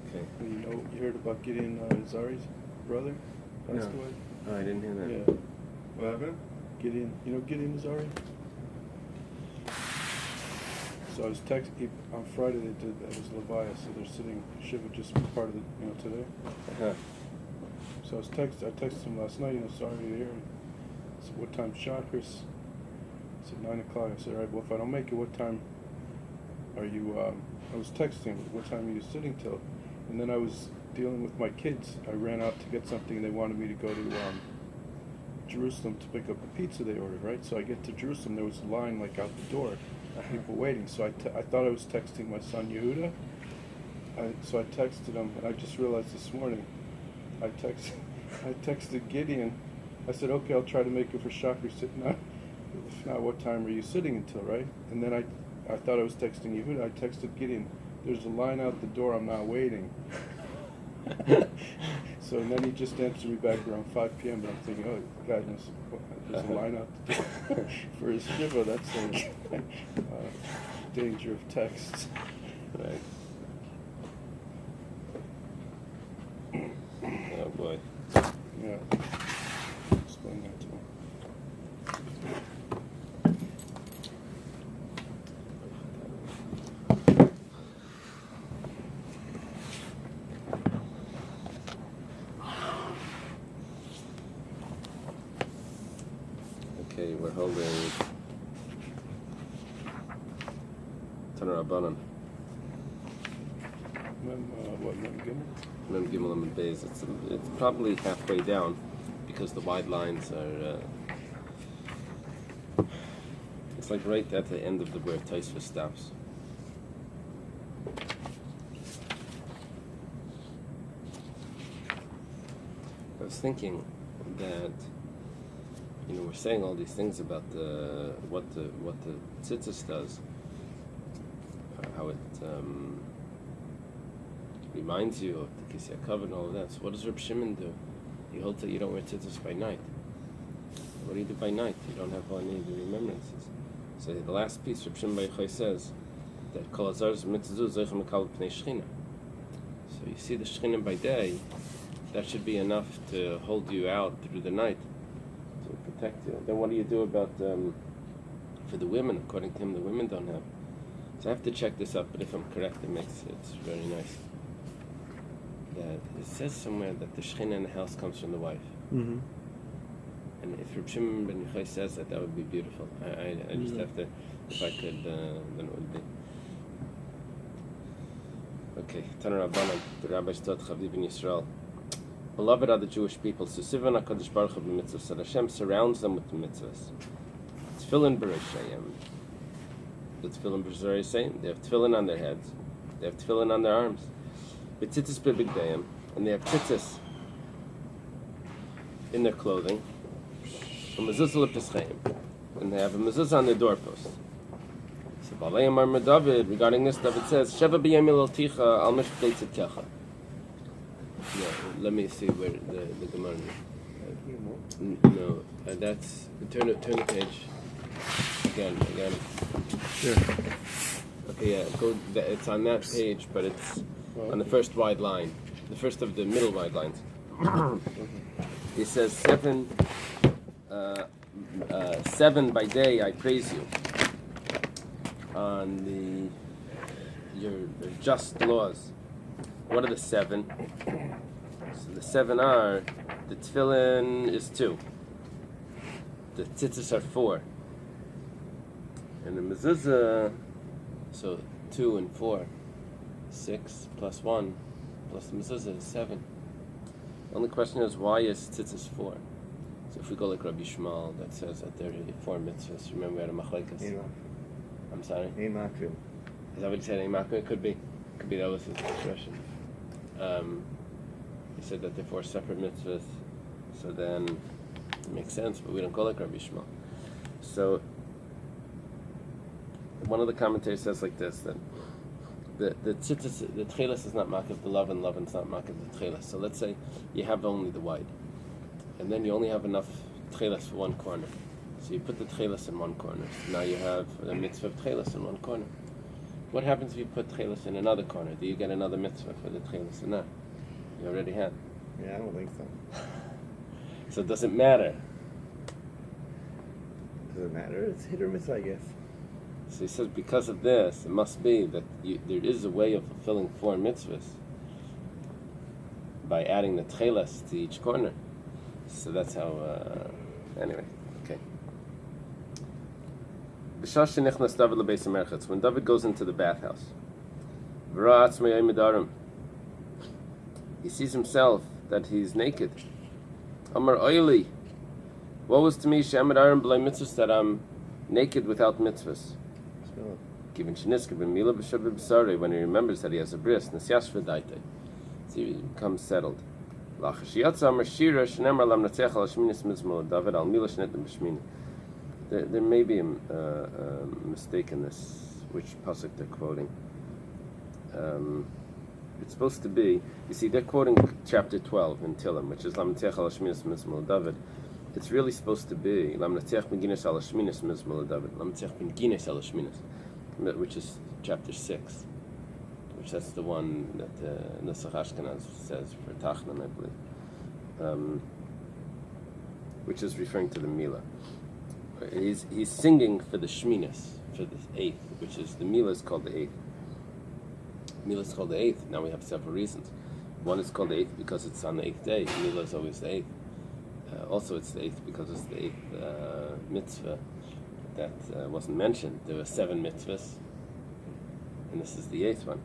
Okay. You heard about Gideon Zari's brother passed away? Oh, I didn't hear that. Yeah. What happened? Gideon Zari? So I was texting on Friday. They did that was Levaya, so they're sitting Shiva just part of the today. Uh-huh. So I texted him last night. Sorry to hear. I said, what time Shacharis? I said 9 o'clock. I said, all right. Well, if I don't make it, what time are you? I was texting him. What time are you sitting till? And then I was dealing with my kids. I ran out to get something. They wanted me to go to Jerusalem to pick up a pizza they ordered. Right. So I get to Jerusalem. There was a line like out the door. People waiting, so I thought I was texting my son Yehuda. So I texted him, and I just realized this morning, I texted Gideon. I said, okay, I'll try to make it for Shakri. If not, what time are you sitting until, right? And then I thought I was texting Yehuda. I texted Gideon, there's a line out the door, I'm not waiting. So and then he just answered me back around 5 p.m. But I'm thinking, oh, God, there's a line out the door for his shiva. That's like danger of texts. Right. Oh boy. Yeah. Explain that to him. Okay, we're holding Tanur Rabbanan. What, Mem Gimel? Mem Gimel and Bais. It's probably halfway down because the wide lines are. It's like right at the end of the where Taisva stops. I was thinking that we're saying all these things about what the tzitzis does, how it reminds you of the Kisei HaKavod and all of that. So what does Reb Shimon do? He holds that you don't wear tzitzis by night. What do you do by night? You don't have all any remembrances. So the last piece, Reb Shimon Bar Yochai says that Kol Hazar Mitzvah Zeichem Mekabel Pnei Shechina. So you see the Shechina by day, that should be enough to hold you out through the night, to protect you. Then what do you do about for the women? According to him, the women don't have. So I have to check this up, but if I'm correct, it's very nice. That it says somewhere that the Shechina in the house comes from the wife. Mm-hmm. And if Reb Shimon Ben Yochai says that, that would be beautiful. I just have to, if I could, then it would be. Okay, Tanur Rabbanan, the rabbis taught Chavdi ben Yisrael. Beloved are the Jewish people, so Sivan HaKadosh Baruch Hu b'mitzvahs, so Hashem surrounds them with the mitzvahs. Tefillin b'reishayim. The Tefillin b'reishayim, they have tefillin on their heads, they have tefillin on their arms. B'tzitzis b'bigdayim, and they have tzitzis in their clothing. And they have a mezuzah on their doorpost. So Balei Amar David, regarding this, David says, Sheva b'yem ilticha al mishptei tzitkecha. Yeah, let me see where the Gemara is. No, that's turn the page again. Sure. Okay, yeah, it's on that page, but it's on the first wide line, the first of the middle wide lines. He says 7 by day I praise you on your just laws. What are the 7? So the 7 are, the tefillin is 2, the tzitzis are 4, and the mezuzah, so 2 and 4, 6 plus 1 plus the mezuzah is 7. The only question is, why is tzitzis 4? So if we go like Rabbi Shmuel, that says that there are 4 mitzvahs. Remember we had a machlekes. I'm sorry? Is that what he said? It could be that was his expression. He said that they're 4 separate mitzvahs, so then it makes sense, but we don't go like Rabbi Shmuel. So one of the commentators says like this, that the tzitzis, the tchelis is not makav the love, and is not makav the tchelis. So let's say you have only the wide, and then you only have enough tchelis for one corner. So you put the tchelis in one corner. So now you have a mitzvah of tchelis in one corner. What happens if you put tchelis in another corner? Do you get another mitzvah for the tchelis or not? You already had. Yeah, I don't think so. So does it matter? Does it matter? It's hit or miss, I guess. So he says because of this, it must be that there is a way of fulfilling 4 mitzvahs by adding the tchelas to each corner. So that's how, anyway, okay. When David goes into the bathhouse, he sees himself that he's naked. Amar Eily, woe is to me, that I'm naked without mitzvahs. Given when he remembers that he has a bris, so he becomes settled. There may be a mistake in this, which pasuk they're quoting. It's supposed to be, you see, they're quoting chapter 12 in Tillim, which is Lamnatech al Shminis Mizmor David. It's really supposed to be Lamnatech ben Ginis al Shminis Mizmor David, Lamnatech ben Ginis al Shminis, which is chapter 6, which that's the one that Nesach Ashkenaz says for Tachnan, I believe, which is referring to the Milah. He's singing for the Shminis, for the 8th, which is the Milah is called the 8th. Milah is called the 8th. Now we have several reasons. One is called the 8th because it's on the 8th day. Milah is always the 8th. Also, it's the 8th because it's the 8th mitzvah that wasn't mentioned. There were 7 mitzvahs, and this is the 8th one.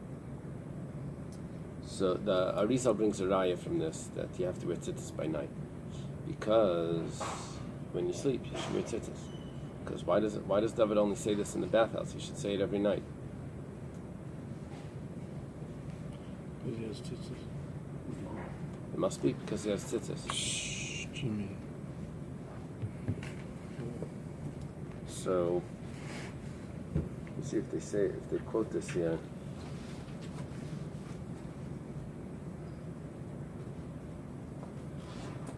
So the Arizal brings a raya from this that you have to wear tzitzis by night, because when you sleep you should wear tzitzis. Because why does David only say this in the bathhouse? He should say it every night. Because he has tzitzis. It must be because he has tzitzis. Shh, Jimmy. So let's see if they quote this here.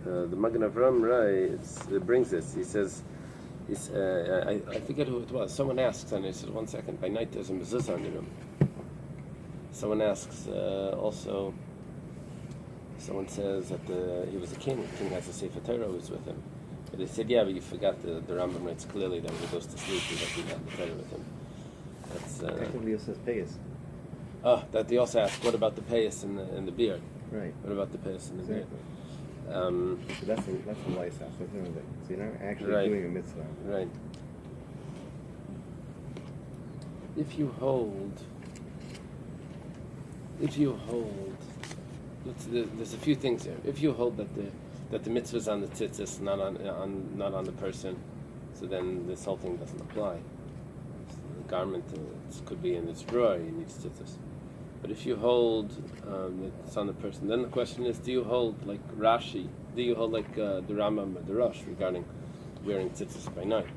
The Magen Avram it brings this. He says, I forget who it was. Someone asks, and he says, 1 second, by night there's a mezuzah in the room. Someone asks also, someone says that he was a king. The king has a Sefer Torah who's with him. But they said, yeah, but you forgot the Rambam writes clearly that when he goes to sleep, he doesn't have the Torah with him. That's technically it says payas. That they also ask, what about the payas and the beard? Right. What about the payas and the beard? So that's the lice house. So you're not actually doing a mitzvah. Right. If you hold, there's a few things here. If you hold that the mitzvah is on the tzitzis, not on the person, so then this whole thing doesn't apply. So the garment could be in its drawer, you need tzitzis. But if you hold that it's on the person, then the question is: do you hold like Rashi? Do you hold like the Rambam or the Rosh regarding wearing tzitzis by night?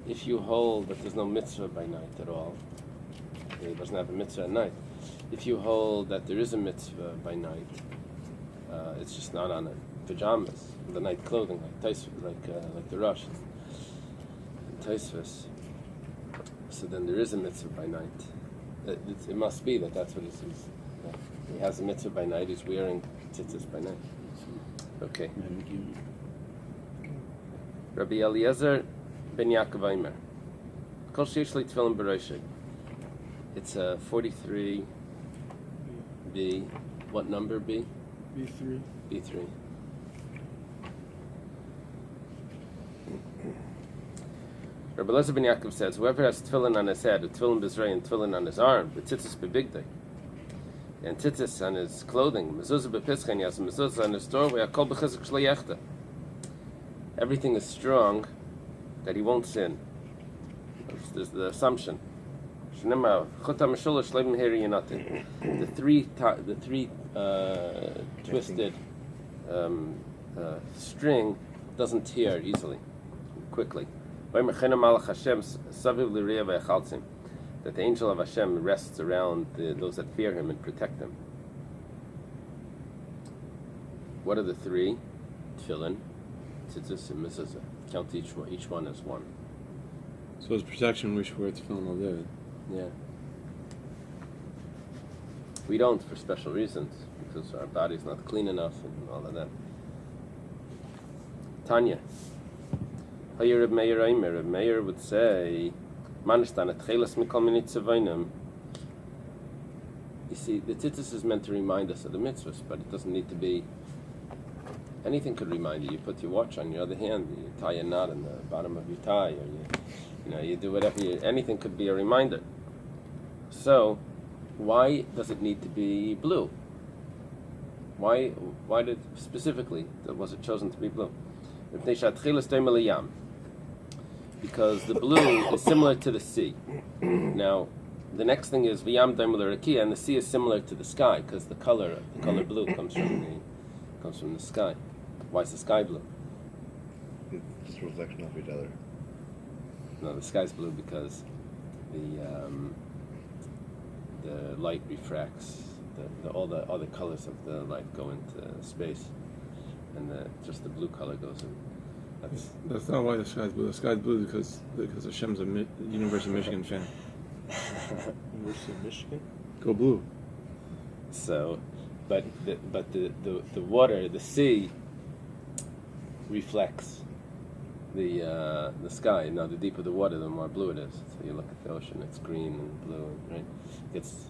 If you hold that there's no mitzvah by night at all, he doesn't have a mitzvah at night. If you hold that there is a mitzvah by night, it's just not on pajamas, the night clothing, like the Rosh and Taisvus. So then there is a mitzvah by night. It must be that's what he says. He has a mitzvah by night. He's wearing tzitzis by night. Okay. Rabbi Eliezer ben Yaakov Aimer. Kol sheish li tefillin b'roshei. It's 43 B. What number B? B3. B3. Rabbi Eliezer ben Yaakov says, whoever has tefillin on his head, a tefillin b'zrei, and tefillin on his arm, the tzitzis b'bigdei, and tzitzis on his clothing, mezuzah b'pischei, he has a mezuzah on his doorway, akol b'chizuk shlo yechta. Everything is strong that he won't sin. There's the assumption. The three twisted string doesn't tear easily, quickly. That the angel of Hashem rests around those that fear him and protect them. What are the 3? Tefillin, tzitzis, and mezuzah. Count each one as one. So as protection, we should wear tefillin all day. Yeah. we don't for special reasons, because our body's not clean enough and all of that. Tanya. Reb Meir would say, you see, the tzitzis is meant to remind us of the mitzvahs, but it doesn't need to be. Anything could remind you. You put your watch on your other hand, you tie a knot in the bottom of your tie, or you do whatever. Anything could be a reminder. So, why does it need to be blue? Why did specifically was it chosen to be blue? Because the blue is similar to the sea. Now, the next thing is v'yam daimler rakia, and the sea is similar to the sky because the color blue comes from the sky. Why is the sky blue? It's just a reflection of each other. No, the sky's blue because the light refracts. All the colors of the light go into space, and just the blue color goes in. That's not why the sky's blue. The sky's blue because Hashem's a University of Michigan fan. University of Michigan? Go blue. So, but the water, the sea, reflects the sky. Now, the deeper the water, the more blue it is. So you look at the ocean; it's green and blue, right? It's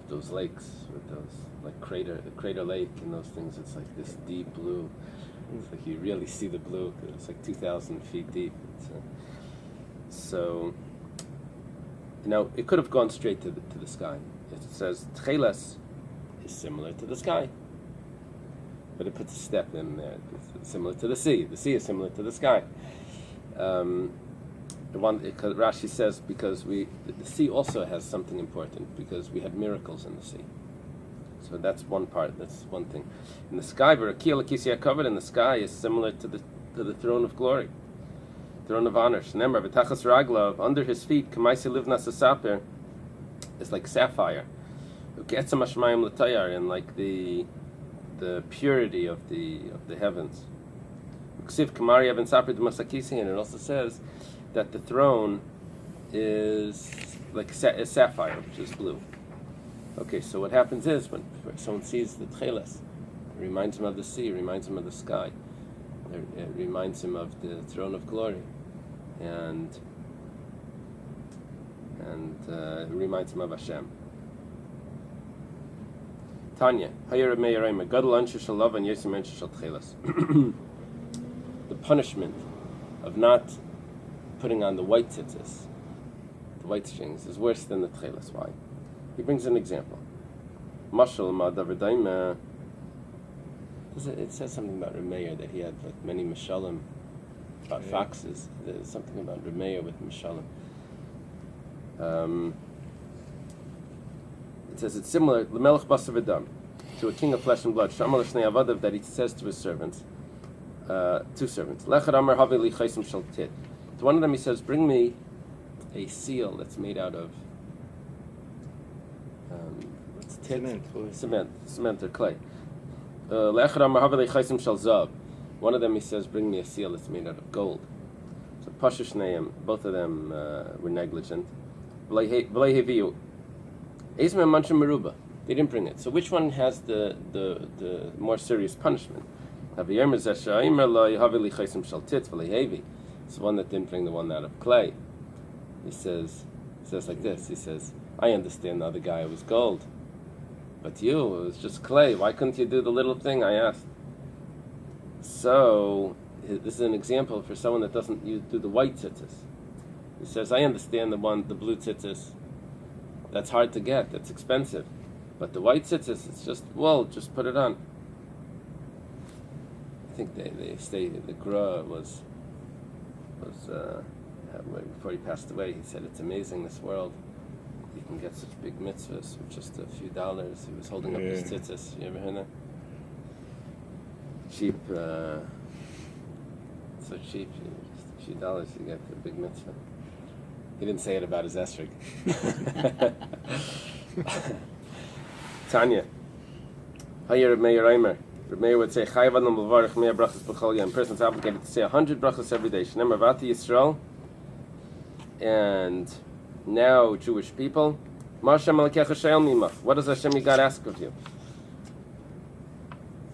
those lakes with those like crater lake and those things. It's like this deep blue. It's like you really see the blue. It's like 2,000 feet deep. So, it could have gone straight to the sky. It says Tcheles is similar to the sky, but it puts a step in there. It's similar to the sea. The sea is similar to the sky. Rashi says because the sea also has something important because we had miracles in the sea. So that's one part. That's one thing. In the sky, covered in the sky is similar to the throne of glory, throne of honor. Shneimar v'tachas raglav, under his feet, k'maisi livnas hasaper, is like sapphire. U'ketzam hashmayim l'tayar, and like the purity of the heavens. U'ksiv k'mari even saper d'masakisi, and it also says that the throne is like is sapphire, which is blue. Okay, so what happens is when someone sees the tcheles, it reminds him of the sea, it reminds him of the sky, it reminds him of the throne of glory, and it reminds him of Hashem. Tanya, the punishment of not putting on the white tzitzis, the white strings, is worse than the tcheles. Why? He brings an example. Mashal ma'adav it says something about Remeir that he had like many mishalim about foxes. There's something about Remeir with mishalim. It says it's similar l'melech basar v'dam, to a king of flesh and blood. Shamal shnei avadav, that he says to his servants, two servants. Lechad amar havi li chaysim shel tit. To one of them he says, bring me a seal that's made out of cement or clay. One of them he says, bring me a seal that's made out of gold. So Pashush Neim, both of them were negligent. They didn't bring it. So which one has the more serious punishment? It's the one that didn't bring the one out of clay. He says like this. He says, I understand the other guy was gold, but it was just clay. Why couldn't you do the little thing I asked? So this is an example for someone that doesn't do the white tzitzis. He says, I understand the blue tzitzis. That's hard to get. That's expensive. But the white tzitzis, it's just wool. Just put it on. I think they stated the Gra was before he passed away. He said it's amazing this world. You can get such big mitzvahs with just a few dollars. He was holding up his tzitzis. You ever heard that? Cheap, so cheap. Just a few dollars, you get a big mitzvah. He didn't say it about his esrog. Tanya. Hayir Reb Meir Eimer. Reb Meir would say, Chayav Adam L'varech Mea Brachas B'chol Yom. A person's obligated to say 100 brachas every day. Shneimar Vati Yisrael. And now Jewish people, What does Hashem your God ask of you?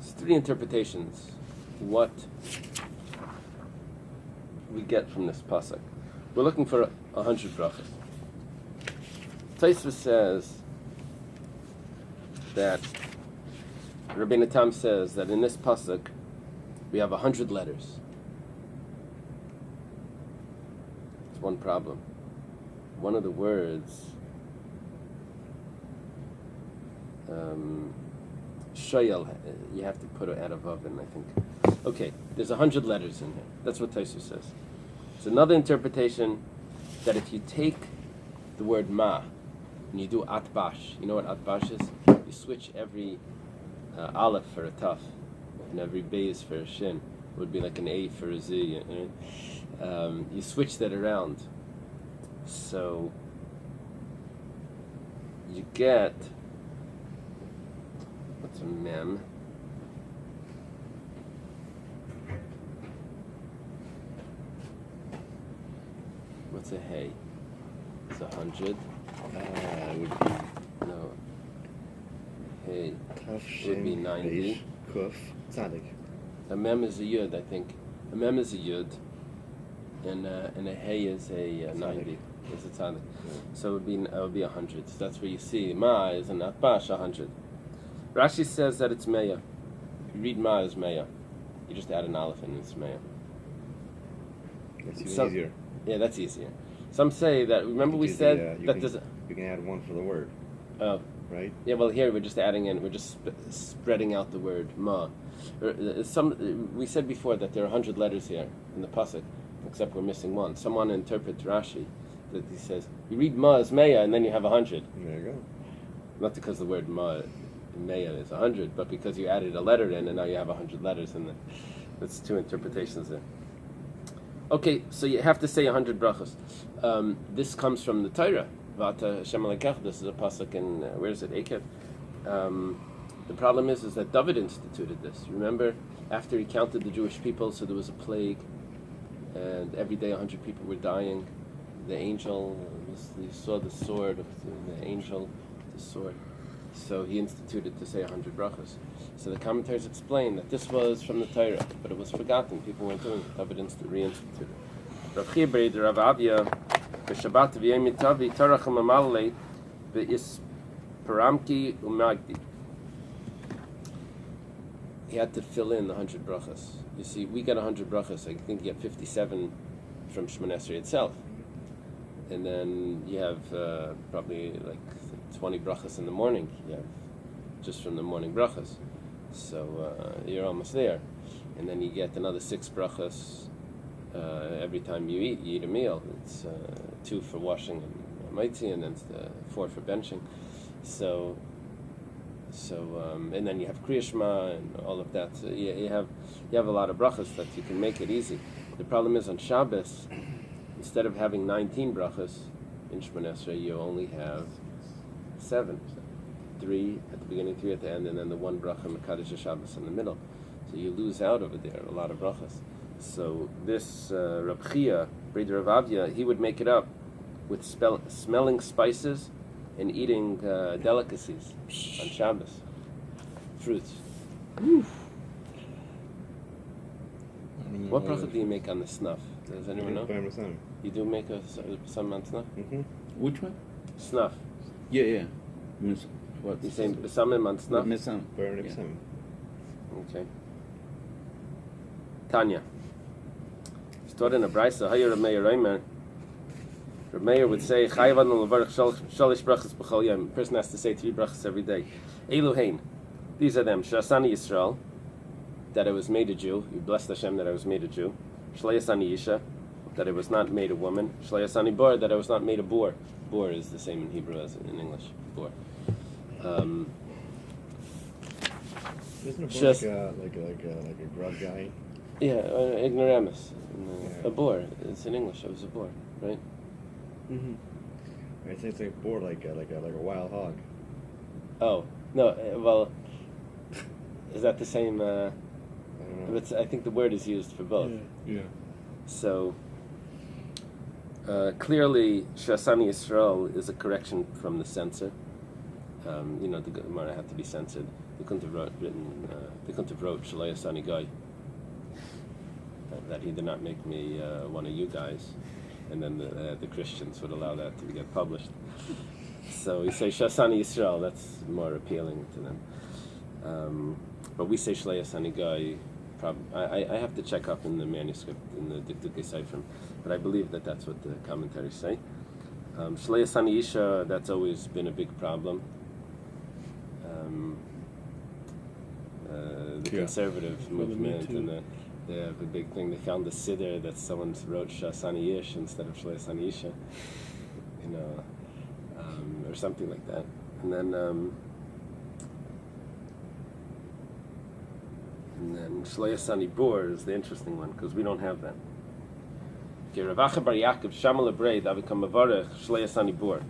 It's three interpretations. What we get from this pasuk. We're looking for 100 brachas. Tosfos says that Rabbi Menachem says that in this pasuk we have 100 letters. It's one problem. One of the words, shoyal, you have to put it out of oven, I think. Okay, there's 100 letters in here. That's what Tosfos says. It's another interpretation that if you take the word ma and you do atbash, you know what atbash is? You switch every aleph for a taf and every Bais for a shin. It would be like an A for a Z. You switch that around. So you get, what's a mem? What's a hay? It's 100. Would be No. Hay Taf, would be Shin, 90. Reish, Kuf, Tzadik. A mem is a yud, I think. A mem is a yud, and a hay is a 90. Is a tzaddik. So it would be 100. So that's where you see ma is an atbash 100. Rashi says that it's meya. If you read ma as meya, you just add an aleph and it's meya. That's even So- easier. Yeah, that's easier. Some say that. Remember we Because said you that can, there's. you can add one for the word, Oh. right? Yeah, well, here we're just adding in. We're just spreading out the word ma. We said before that there are 100 letters here in the pasuk, except we're missing one. Someone interprets Rashi that he says you read ma as meya and then you have 100. There you go. Not because the word ma meya is 100, but because you added a letter in and now you have 100 letters in there. That's two interpretations there. Okay, so you have to say 100 brachos. This comes from the Torah. V'ata Hashem Elokecha. This is a pasuk in where is it? Ekev. The problem is that David instituted this. Remember, after he counted the Jewish people, so there was a plague, and every day 100 people were dying. The angel, you saw the sword of the angel, the sword. So he instituted to say 100 brachos. So the commentators explain that this was from the Torah, but it was forgotten. People weren't doing it. David reinstituted. Rav Chia Bered Rav Avia, b'Shabbat v'Yomi Tavi Tarach u'Mamalei v'Is Paramki u'Magdi. He had to fill in the 100 brachos. You see, we got 100 brachos. I think you get 57 from Shemoneh Esrei itself. And then you have probably like 20 brachas in the morning. You have just from the morning brachas. So you're almost there. And then you get another 6 brachas every time you eat a meal. It's 2 for washing and maitzi, and then 4 for benching. So and then you have Kriya Shema and all of that. So you have a lot of brachas that you can make it easy. The problem is on Shabbos, instead of having 19 brachas in Shemoneh Esrei, you only have 7. 3 at the beginning, 3 at the end, and then the 1 bracha Mekadosh Shabbos in the middle. So you lose out over there a lot of brachas. So this Rav Chia, Breder Rav Avia, he would make it up with smelling spices and eating delicacies on Shabbos, fruits. What bracha do you make on the snuff? Does anyone know? You do make some on snuff? Mm-hmm. Which one? Snuff. Yeah. What? You saying besamim on snuff? Mesam. Burn Yeah. some. Okay. Tanya. Stored in a brisa. Hayer Rav Meir Reimer. Rav Meir would say, "Chayvan levarich shalish brachas b'chol yom." A person has to say 3 brachas every day. Eluhein. These are them. Shasani Yisrael. That I was made a Jew. You blessed Hashem that I was made a Jew. Shlayasani Yisha. That I was not made a woman. Shlayasani Bor. That I was not made a boar. Boar is the same in Hebrew as in English. Boar. Isn't it Just- like a grub guy? Yeah, ignoramus. Yeah. A boar. It's in English. It was a boar, right? Mm-hmm. I think it's like boar, like a wild hog. Oh no. Well, is that the same? I don't know. I think the word is used for both. Yeah. So Clearly, Shasani Yisrael is a correction from the censor. The Gemara had to be censored. They couldn't have wrote Shalei Asani Guy. That he did not make me one of you guys, and then the Christians would allow that to get published. So we say Shasani Yisrael. That's more appealing to them. But we say Shalei Asani Guy. I have to check up in the manuscript in the Dikduke Seifrim, but I believe that that's what the commentaries say. Shlei Asani Isha, that's always been a big problem. The conservative movement and they have a big thing. They found the siddur that someone wrote Shasani Ish instead of Shlei Asani Isha, or something like that. And then Shlei Asani Bor is the interesting one because we don't have that. Rav Acha bar Yaakov Shamal Abrei Davikam Mavarech Shlei Asani Bor.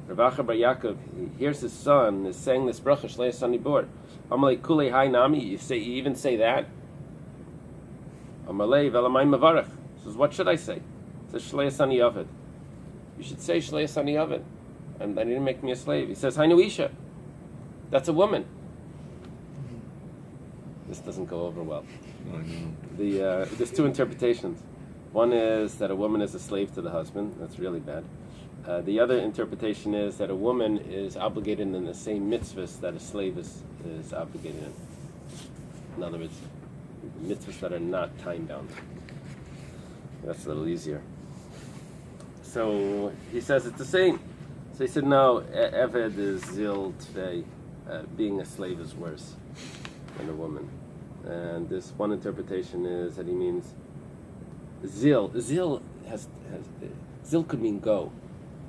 Rav Acha bar Yaakov hears his son is saying this bracha Shlei Asani Bor. Amalei Kulei Hai Nami. You even say that. Amalei Velamai Mavarech. Says what should I say? It says Shlei Asani Yavid. You should say Shlei Asani Yavid. And then he didn't make me a slave. He says Hainu Isha. That's a woman. This doesn't go over well. There's two interpretations. One is that a woman is a slave to the husband. That's really bad. The other interpretation is that a woman is obligated in the same mitzvahs that a slave is obligated in. In other words, mitzvahs that are not time-bound. That's a little easier. So he says it's the same. So he said, no, Eved is zil tvei. Being a slave is worse than a woman. And this one interpretation is that he means zil. Zil zil could mean go,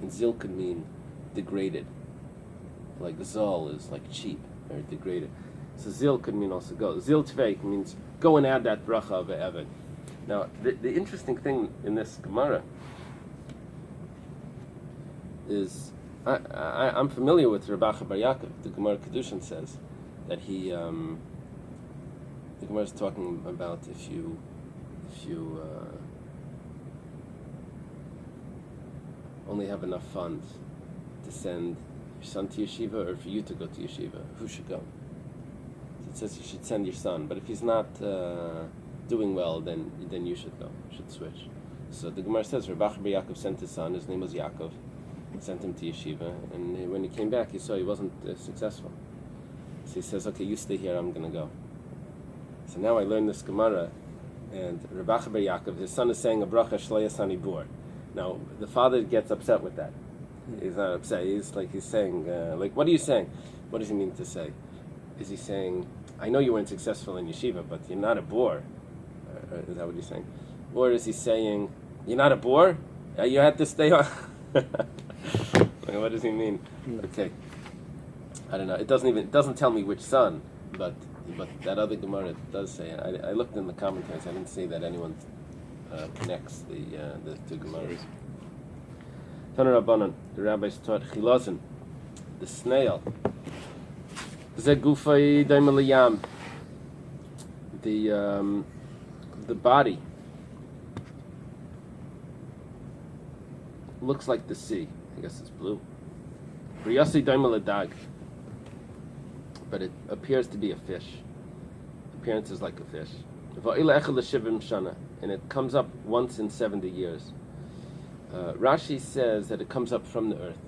and zil could mean degraded. Like zal is like cheap or degraded. So zil could mean also go. Zil tvei means go and add that bracha of Eved. Now the interesting thing in this Gemara is I'm familiar with Rabbi Bar Yaakov. The Gemara Kedushin says that he. The Gemara is talking about if you only have enough funds to send your son to yeshiva, or for you to go to yeshiva, who should go? So it says you should send your son, but if he's not doing well, then you should go. You should switch. So the Gemara says Rabbi Bar Yaakov sent his son. His name was Yaakov. Sent him to yeshiva, and when he came back, he saw he wasn't successful. So he says, "Okay, you stay here. I'm going to go." So now I learned this Gemara, and Rabbi Bar Yaakov, his son is saying a bracha Shlei Asani Bor. Now the father gets upset with that. He's not upset. He's saying, what are you saying? What does he mean to say? Is he saying, I know you weren't successful in yeshiva, but you're not a bor? Is that what he's saying? Or is he saying, you're not a bor? You had to stay on. What does he mean? Okay, I don't know. It doesn't tell me which son, but that other Gemara does say. I looked in the commentaries. I didn't see that anyone connects the two Gemaras. Tana Rabbanan, the rabbis taught Chilazin, the snail. Zegufay Daimalayam, the body looks like the sea. I guess it's blue. Riyasi Daimaladag, but it appears to be a fish. Appearance is like a fish. And it comes up once in 70 years. Rashi says that it comes up from the earth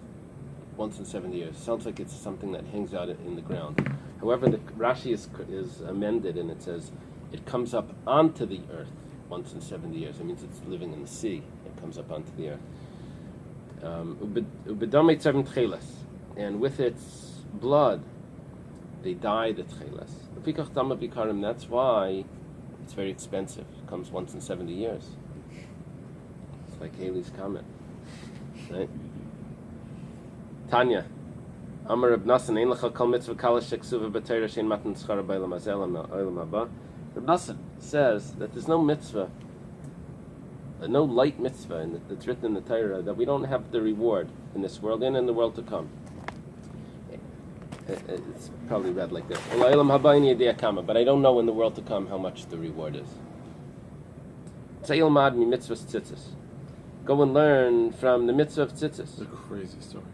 once in 70 years. Sounds like it's something that hangs out in the ground. However, the Rashi is amended and it says it comes up onto the earth once in 70 years. It means it's living in the sea. It comes up onto the earth. And with its blood they dye the tchelas. That's why it's very expensive. It comes once in 70 years. It's like Eily's comment, right? Tanya, Amar Reb Nassan, Ein lecha kol mitzvah kala sheksuva b'teira shein matan tzchara b'olam hazeh olam haba. Reb Nassan says that there's no mitzvah, no light mitzvah that's written in the Torah that we don't have the reward in this world and in the world to come. It's probably read like this. But I don't know in the world to come how much the reward is. Go and learn from the mitzvah of tzitzis. It's a crazy story.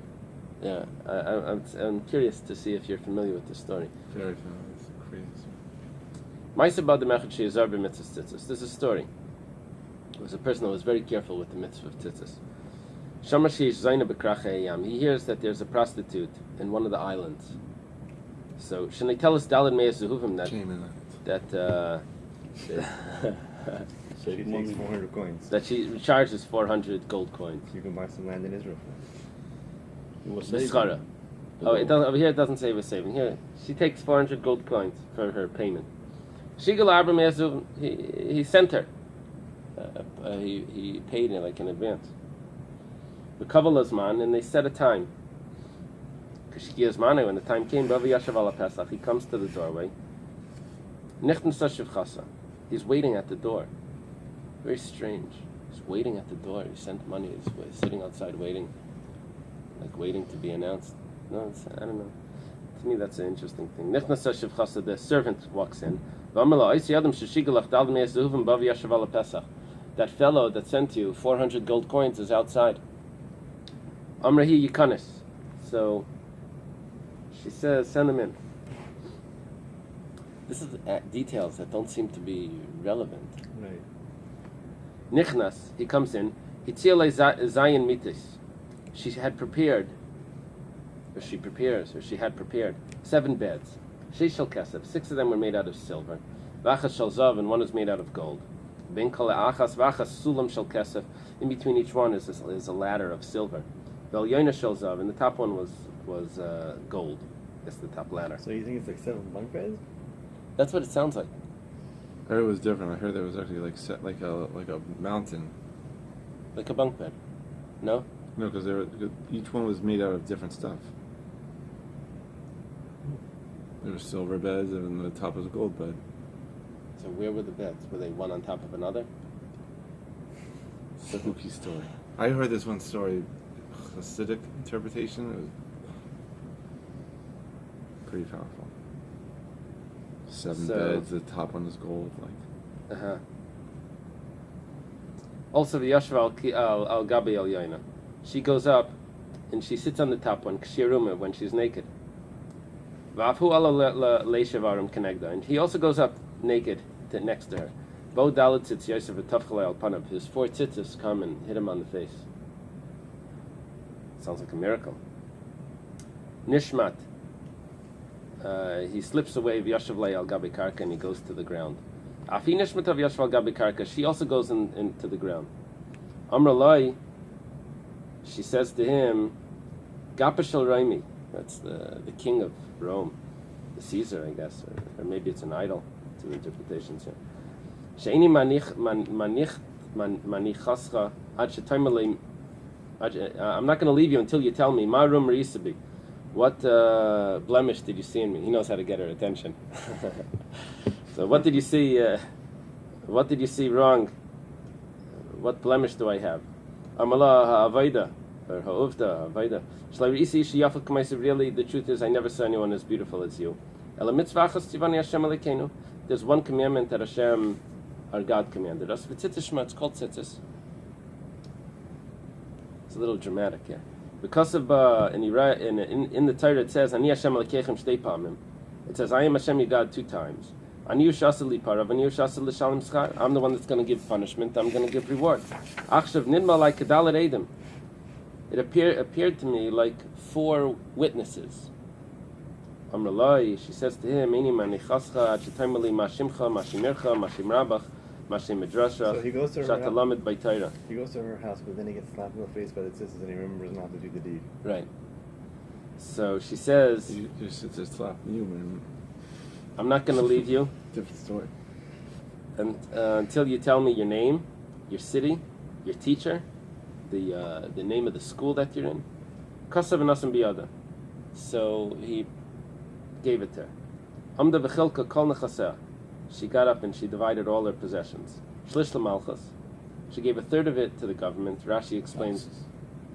Yeah, I'm curious to see if you're familiar with this story. Very familiar. It's a crazy story. Ma'aseh about the Menachos Daf mitzvah tzitzis. There's a story. There was a person that was very careful with the mitzvah of tzitzis. Shamar sheish zayna b'krachei yam. He hears that there's a prostitute in one of the islands. So should they tell us daled me'ez zehuvim Shame in that She takes 400 coins. that she charges 400 gold coins? You can buy some land in Israel for that. Mischara. Oh, it doesn't, over here it doesn't say we're saving. Here, she takes 400 gold coins for her payment. Shigal Arba me'ez zehuvim. He sent her. He paid her like in advance. The Kavalazman, and they set a time. When the time came, he comes to the doorway. He's waiting at the door. Very strange. He's waiting at the door. He sent money. He's sitting outside waiting, like waiting to be announced. No, I don't know. To me, that's an interesting thing. The servant walks in. That fellow that sent you 400 gold coins is outside. Amrahi Yikanis. So she says, send him in. This is details that don't seem to be relevant. Right. Nichnas, he comes in. Hitziale Zayin Mitis. She had prepared, or she had prepared 7 beds. Sheishal Kesef. 6 of them were made out of silver. Vachas Shal Zav, and 1 is made out of gold. Ben Kale Achas Vachas Sulam Shal Kesef. In between each one is a ladder of silver. Vel Yoina Shal Zav, and the top one was gold. That's the top ladder. So you think it's like 7 bunk beds? That's what it sounds like. I heard it was different. I heard there was actually like set like a mountain. Like a bunk bed. No? No, because each one was made out of different stuff. There were silver beds, and the top was a gold bed. So where were the beds? Were they one on top of another? Spooky story. I heard this one story, Hasidic interpretation. It was pretty powerful. 7 beds. The top one is gold. Like. Also, the Yashva al Gabi al Yaina. She goes up and she sits on the top one, Kshiruma, when she's naked. V'afu ala leishevarim kenegda. And he also goes up naked next to her. Bo dalad tzitz Yosef v'tafchalei al panav. His 4 tzitzis come and hit him on the face. Sounds like a miracle. Nishmat. He slips away v'yashav al gabi karka, and he goes to the ground. Afi nishmat of yashav al gabi karka. She also goes into the ground. Amra Loi. She says to him, Gapashal Raimi. That's the king of Rome, the Caesar, I guess, or maybe it's an idol. 2 interpretations here. She'eni manichascha ad shetaymalei. I'm not going to leave you until you tell me. Ma rum risabi. What blemish did you see in me? He knows how to get her attention. So what did you see? What did you see wrong? What blemish do I have? Amala ha'avaida, or ha'uvda ha'avaida. Really, the truth is, I never saw anyone as beautiful as you. There's one commandment that Hashem, our God, commanded us. It's called tzitzis. It's a little dramatic here. Because of in the Torah it says, Ani Hashem Elokeichem shtei pamim. It says, I am Hashem your God 2 times. Ani ushasa li parav, ani ushasa l'shalim schar. I'm the one that's going to give punishment. I'm going to give reward. Achshav nidma like kedalet edim. It appeared to me like 4 witnesses. Amralai, she says to him, Eini manichascha ad shetaimali mashimcha, mashimircha, mashimrabach, mashimedrasha, So he goes to her shatalamed by Torah. He goes to her house, but then he gets slapped in the face by the sisters, and he remembers not to do the deed. Right. So she says, You just slap you, man. I'm not going to leave you Different story. until you tell me your name, your city, your teacher, the name of the school that you're in. Kasav v'nasim biyada. So he gave it to her. Amda v'chilka kol nechaseh. She got up and she divided all her possessions. Shlish l'malchus. She gave 1/3 of it to the government. Rashi explains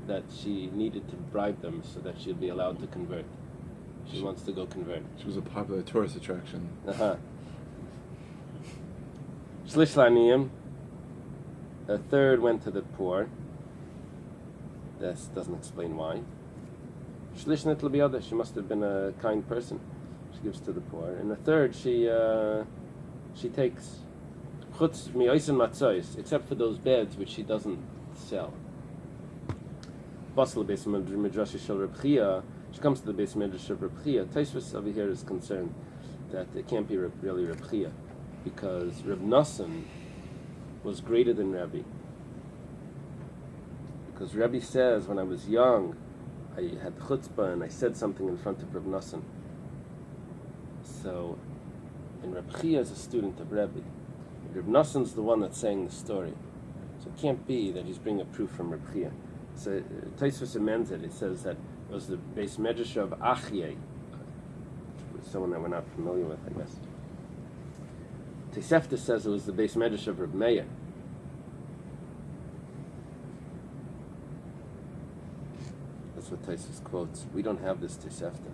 that she needed to bribe them so that she'd be allowed to convert. She wants to go convert. She was a popular tourist attraction. Shlish l'aniyim. 1/3 went to the poor. This doesn't explain why. Shlish nitl biyada, she must have been a kind person. She gives to the poor. And the third, she takes chutz mi'oisen matzois, except for those beds which she doesn't sell. Basel Beis Midrash Shel Reb Chia. She comes to the Beis Midrash of Reb Chia. Tosfos over here is concerned that it can't be really Reb Chia, because Reb Nosson was greater than Rabbi. Because Rabbi says, when I was young, I had chutzpah and I said something in front of Reb Nosson. So, and Reb Chia is a student of Rabbi. Reb Nosson's the one that's saying the story. So it can't be that he's bringing a proof from Reb Chia. So Tosfos amends it. It says that it was the Beis Medrash of Achiei, someone that we're not familiar with, I guess. Tosefta says it was the Beis Medrash of Reb Meir. That's what Tosfos quotes. We don't have this Tosefta.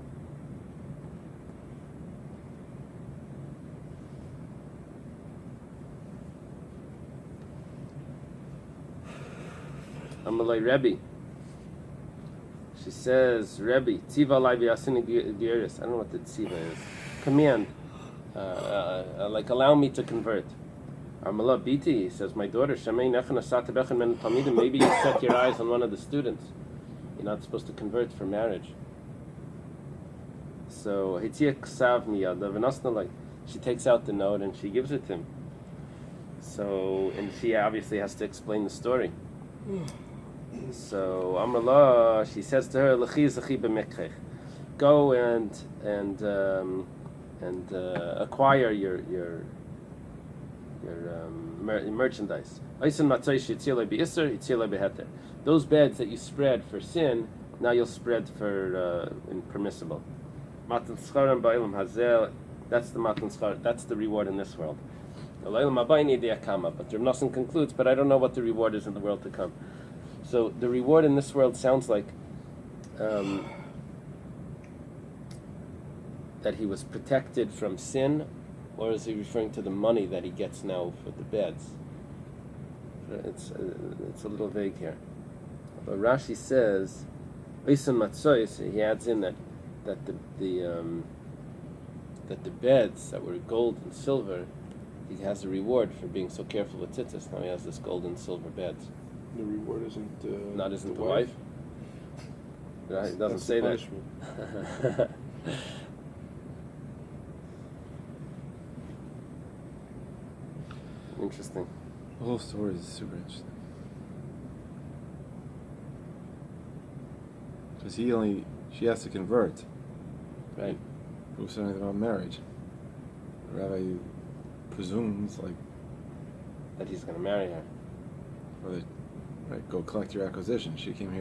Amalei Rebbe. She says, Rebbe, Tziva Alai v'yasini Geiris. I don't know what the Tziva is. Command. Like allow me to convert. Armala Biti, he says, my daughter, Shamei Nechen Asata Bechen Men Talmidim, maybe you set your eyes on one of the students. You're not supposed to convert for marriage. So, Hitzia Ksav Miyad, V'nasnalai. She takes out the note and she gives it to him. So, and she obviously has to explain the story. So Amrullah, she says to her, "L'chi zachi b'mekchech, go and acquire your merchandise. Those beds that you spread for sin, now you'll spread for permissible. Matan scharim ba'ilam hazel. That's the matan schar. That's the reward in this world. But Reb Nosson concludes, but I don't know what the reward is in the world to come. So the reward in this world sounds like that he was protected from sin, or is he referring to the money that he gets now for the beds? It's a little vague here. But Rashi says, he adds in that the beds that were gold and silver, he has a reward for being so careful with tzitzis. Now he has this gold and silver beds. The reward isn't Isn't the wife? No, it doesn't say that. Interesting. The whole story is super interesting. Because she has to convert. Right. Who said anything about marriage? The rabbi presumes, That he's going to marry her. right, go collect your acquisition. She came here.